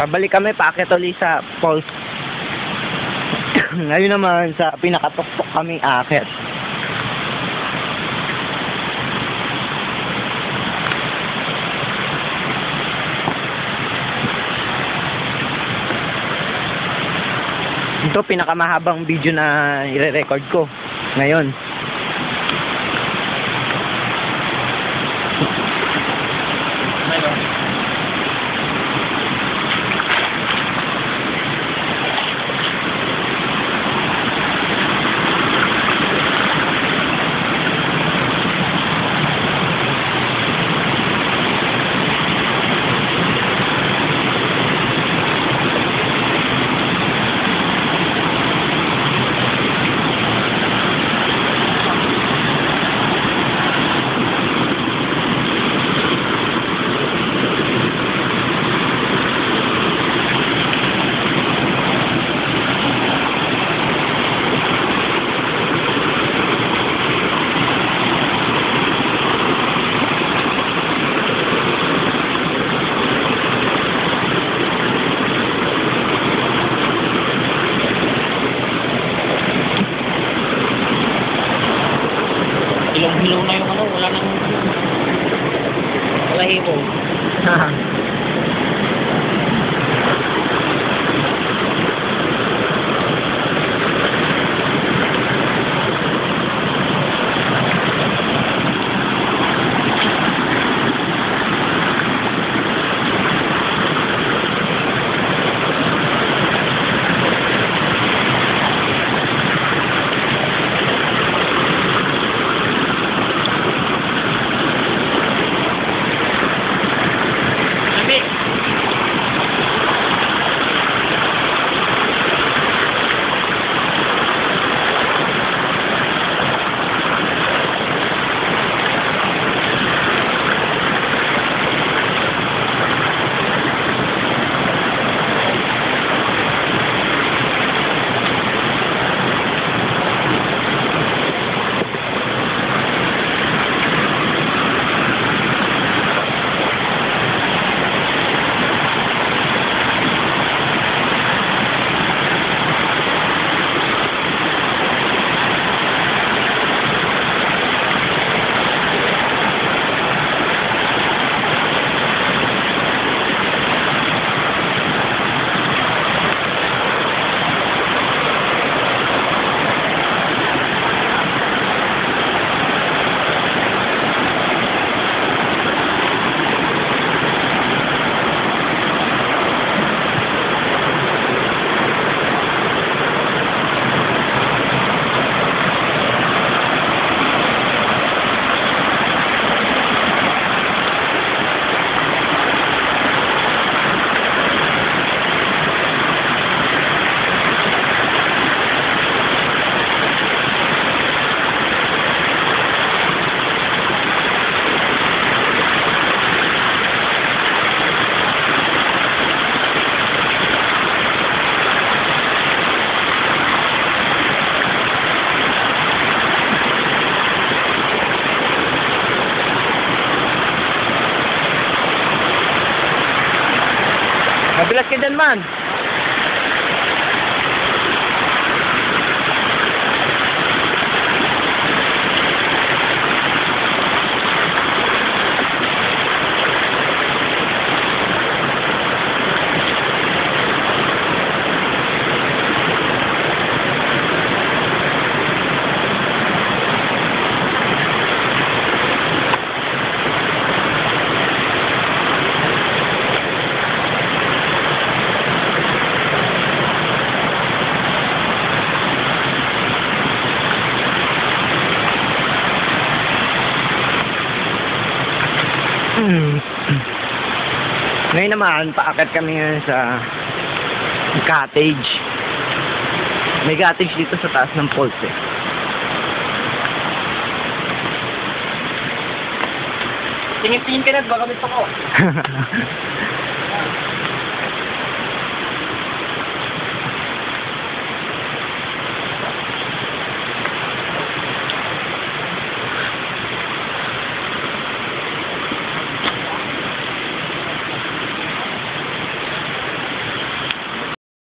Pabalik kami, paakyat ulit sa falls. Ngayon naman, sa pinakatuktok kaming aakyat. Ito, pinakamahabang video na i-record ko ngayon. Hilong-hilong na yung ano, wala nang wala hibo. Mabilas ka dyan, man. Ngayon naman, paakyat kami ngayon sa cottage. May cottage dito sa taas ng falls eh. Tingin-tingin ka na, baka may pako.